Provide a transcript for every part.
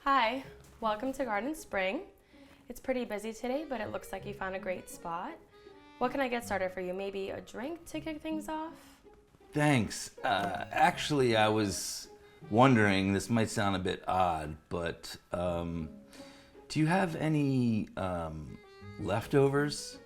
Hi, welcome to Garden Spring. It's pretty busy today, but it looks like you found a great spot. What can I get started for you? Maybe a drink to kick things off? Thanks. Actually, I was wondering, this might sound a bit odd, but do you have any leftovers?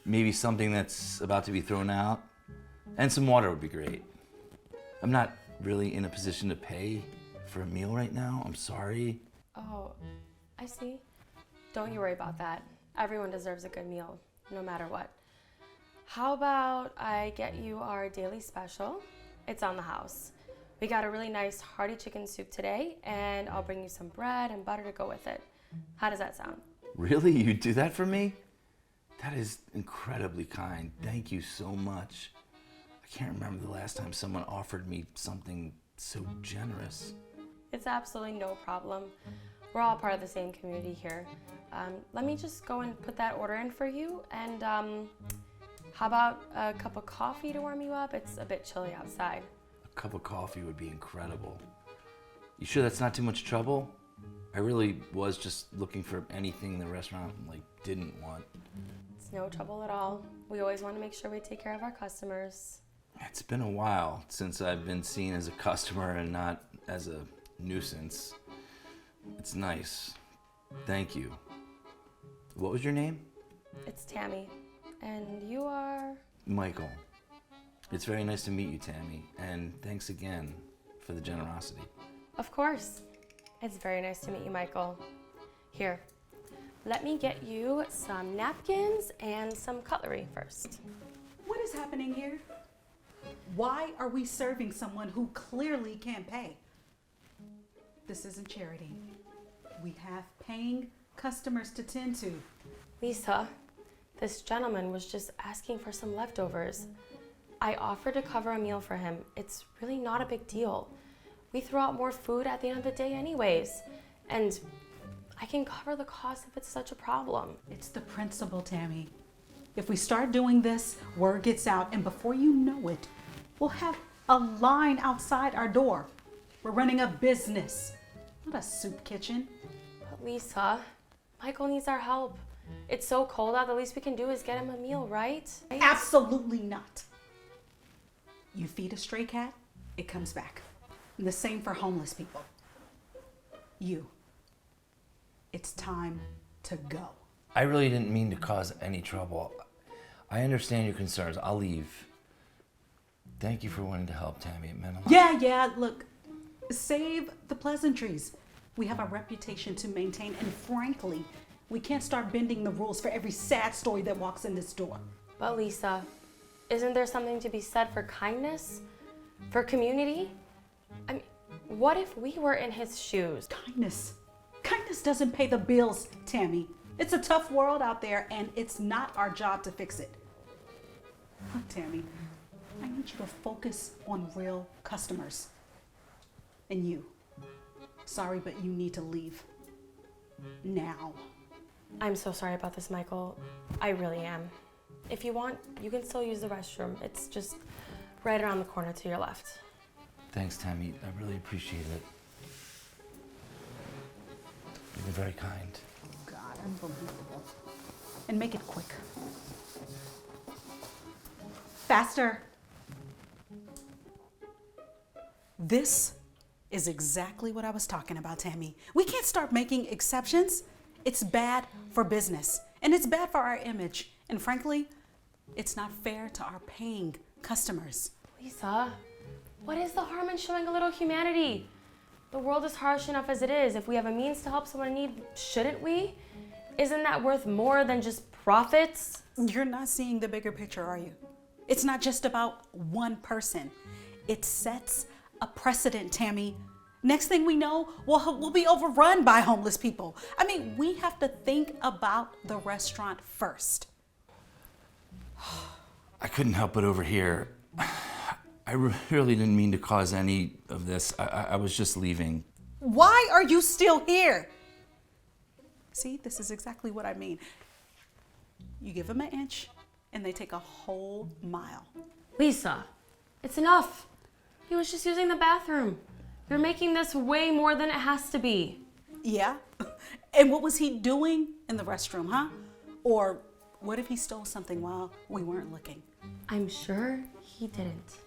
Maybe something that's about to be thrown out? And some water would be great. I'm not really in a position to pay for a meal right now. I'm sorry. Oh, I see. Don't you worry about that. Everyone deserves a good meal, no matter what. How about I get you our daily special? It's on the house. We got a really nice hearty chicken soup today, and I'll bring you some bread and butter to go with it. How does that sound? Really? You do that for me? That is incredibly kind. Thank you so much. I can't remember the last time someone offered me something so generous. It's absolutely no problem. We're all part of the same community here. Let me just go and put that order in for you. And how about a cup of coffee to warm you up? It's a bit chilly outside. A cup of coffee would be incredible. You sure that's not too much trouble? I really was just looking for anything the restaurant didn't want. It's no trouble at all. We always want to make sure we take care of our customers. It's been a while since I've been seen as a customer and not as a nuisance. It's nice. Thank you. What was your name? It's Tammy. And you are? Michael. It's very nice to meet you, Tammy. And thanks again for the generosity. Of course. It's very nice to meet you, Michael. Here, let me get you some napkins and some cutlery first. What is happening here? Why are we serving someone who clearly can't pay? This isn't charity. We have paying customers to tend to. Lisa, this gentleman was just asking for some leftovers. I offered to cover a meal for him. It's really not a big deal. We throw out more food at the end of the day anyways. And I can cover the cost if it's such a problem. It's the principle, Tammy. If we start doing this, word gets out, and before you know it, we'll have a line outside our door. We're running a business, not a soup kitchen. But Lisa, Michael needs our help. It's so cold out, the least we can do is get him a meal, right? Absolutely not. You feed a stray cat, it comes back. And the same for homeless people. It's time to go. I really didn't mean to cause any trouble. I understand your concerns. I'll leave. Thank you for wanting to help, Tammy. It meant a lot. Yeah, look, save the pleasantries. We have a reputation to maintain, and frankly, we can't start bending the rules for every sad story that walks in this door. But Lisa, isn't there something to be said for kindness? For community? I mean, what if we were in his shoes? Kindness doesn't pay the bills, Tammy. It's a tough world out there, and it's not our job to fix it. Look, Tammy, I need you to focus on real customers. And you, sorry, but you need to leave now. I'm so sorry about this, Michael. I really am. If you want, you can still use the restroom. It's just right around the corner to your left. Thanks, Tammy. I really appreciate it. You've been very kind. God, unbelievable. And make it quick. Faster. This is exactly what I was talking about, Tammy. We can't start making exceptions. It's bad for business, and it's bad for our image. And frankly, it's not fair to our paying customers. Lisa, what is the harm in showing a little humanity? The world is harsh enough as it is. If we have a means to help someone in need, shouldn't we? Isn't that worth more than just profits? You're not seeing the bigger picture, are you? It's not just about one person. It sets a precedent, Tammy. Next thing we know, we'll be overrun by homeless people. I mean, we have to think about the restaurant first. I couldn't help but overhear. I really didn't mean to cause any of this. I was just leaving. Why are you still here? See, this is exactly what I mean. You give them an inch, and they take a whole mile. Lisa, it's enough. He was just using the bathroom. You're making this way more than it has to be. Yeah? And what was he doing in the restroom, huh? Or what if he stole something while we weren't looking? I'm sure he didn't.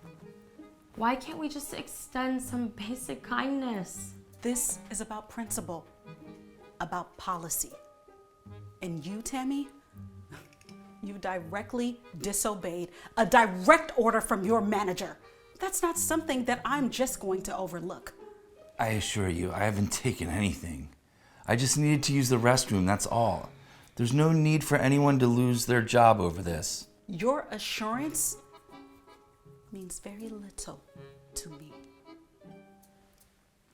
Why can't we just extend some basic kindness? This is about principle, about policy. And you, Tammy, you directly disobeyed a direct order from your manager. That's not something that I'm just going to overlook. I assure you, I haven't taken anything. I just needed to use the restroom, that's all. There's no need for anyone to lose their job over this. Your assurance means very little to me.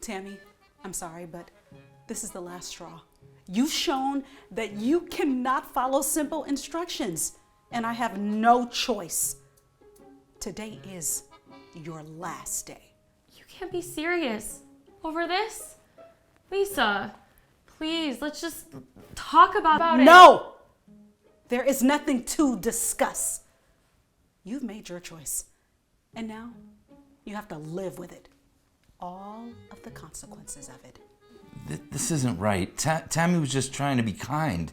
Tammy, I'm sorry, but this is the last straw. You've shown that you cannot follow simple instructions, and I have no choice. Today is your last day. You can't be serious over this. Lisa, please, let's just talk about it. No! There is nothing to discuss. You've made your choice, and now you have to live with it. All of the consequences of it. This isn't right. Tammy was just trying to be kind.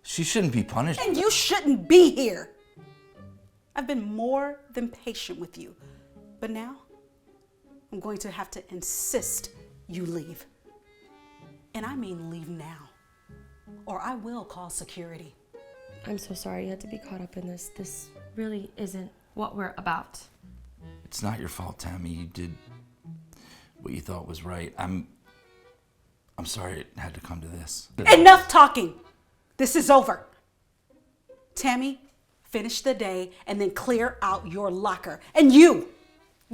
She shouldn't be punished. And you shouldn't be here. I've been more than patient with you, but now I'm going to have to insist you leave. And I mean leave now, or I will call security. I'm so sorry you had to be caught up in this. This really isn't what we're about. It's not your fault, Tammy. You did what you thought was right. I'm sorry it had to come to this. Enough talking. This is over. Tammy, finish the day and then clear out your locker. And you,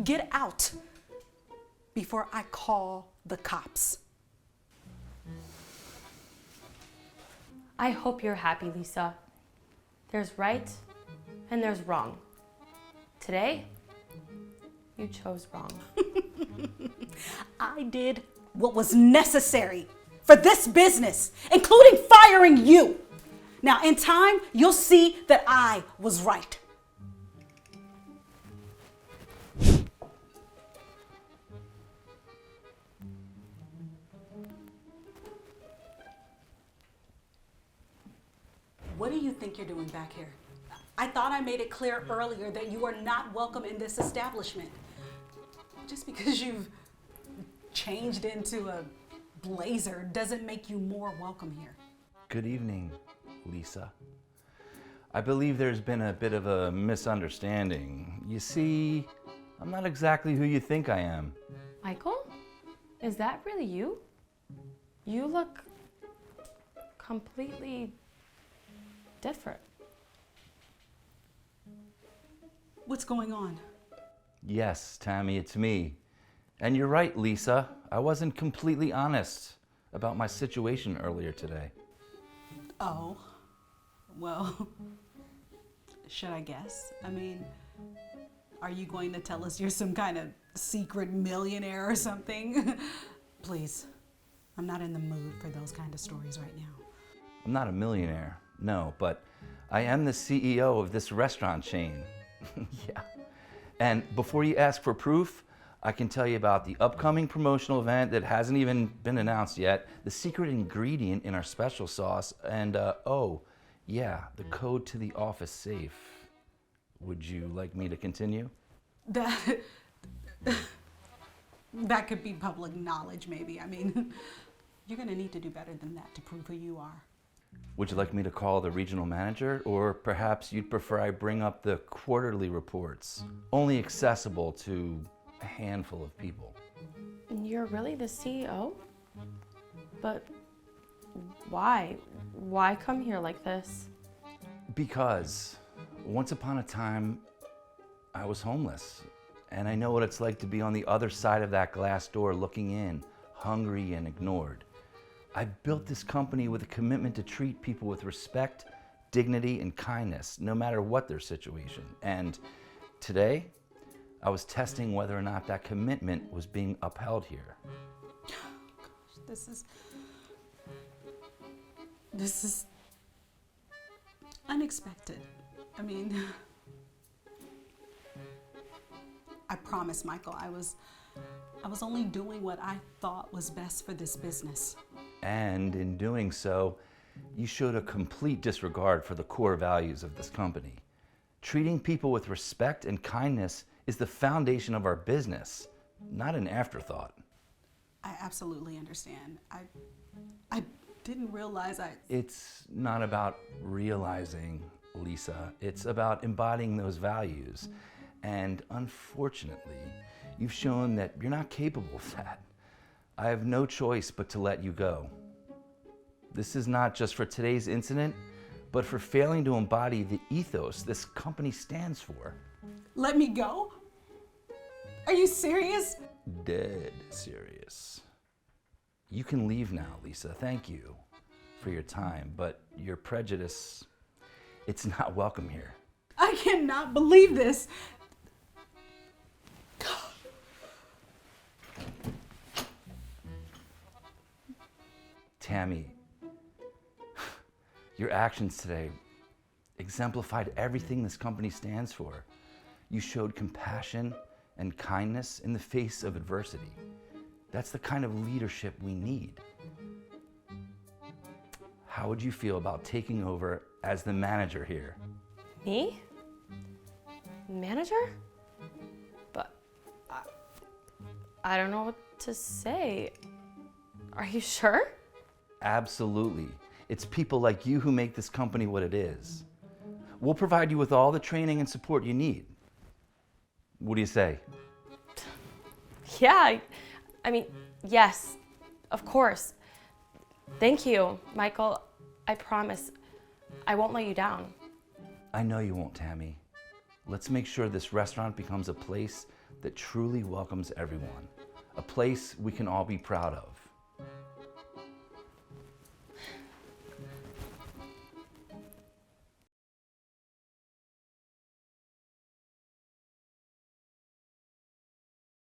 get out before I call the cops. I hope you're happy, Lisa. There's right and there's wrong. Today, you chose wrong. I did what was necessary for this business, including firing you. Now, in time, you'll see that I was right. What do you think you're doing back here? I thought I made it clear earlier that you are not welcome in this establishment. Just because you've changed into a blazer doesn't make you more welcome here. Good evening, Lisa. I believe there's been a bit of a misunderstanding. You see, I'm not exactly who you think I am. Michael? Is that really you? You look completely different. What's going on? Yes, Tammy, it's me. And you're right, Lisa. I wasn't completely honest about my situation earlier today. Oh, well, should I guess? I mean, are you going to tell us you're some kind of secret millionaire or something? Please, I'm not in the mood for those kind of stories right now. I'm not a millionaire, no, but I am the CEO of this restaurant chain. Yeah. And before you ask for proof, I can tell you about the upcoming promotional event that hasn't even been announced yet, the secret ingredient in our special sauce, and oh, yeah, the code to the office safe. Would you like me to continue? That could be public knowledge, maybe. I mean, you're gonna need to do better than that to prove who you are. Would you like me to call the regional manager, or perhaps you'd prefer I bring up the quarterly reports, only accessible to a handful of people? You're really the CEO? But why? Why come here like this? Because once upon a time, I was homeless, and I know what it's like to be on the other side of that glass door looking in, hungry and ignored. I built this company with a commitment to treat people with respect, dignity, and kindness, no matter what their situation. And today, I was testing whether or not that commitment was being upheld here. Gosh, this is unexpected. I mean, I promise, Michael, I was only doing what I thought was best for this business. And in doing so, you showed a complete disregard for the core values of this company. Treating people with respect and kindness is the foundation of our business, not an afterthought. I absolutely understand. I didn't realize It's not about realizing, Lisa. It's about embodying those values. And unfortunately, you've shown that you're not capable of that. I have no choice but to let you go. This is not just for today's incident, but for failing to embody the ethos this company stands for. Let me go? Are you serious? Dead serious. You can leave now, Lisa. Thank you for your time, but your prejudice, it's not welcome here. I cannot believe this. Tammy, your actions today exemplified everything this company stands for. You showed compassion and kindness in the face of adversity. That's the kind of leadership we need. How would you feel about taking over as the manager here? Me? Manager? But I don't know what to say. Are you sure? Absolutely. It's people like you who make this company what it is. We'll provide you with all the training and support you need. What do you say? Yeah, I mean, yes, of course. Thank you, Michael. I promise I won't let you down. I know you won't, Tammy. Let's make sure this restaurant becomes a place that truly welcomes everyone. A place we can all be proud of.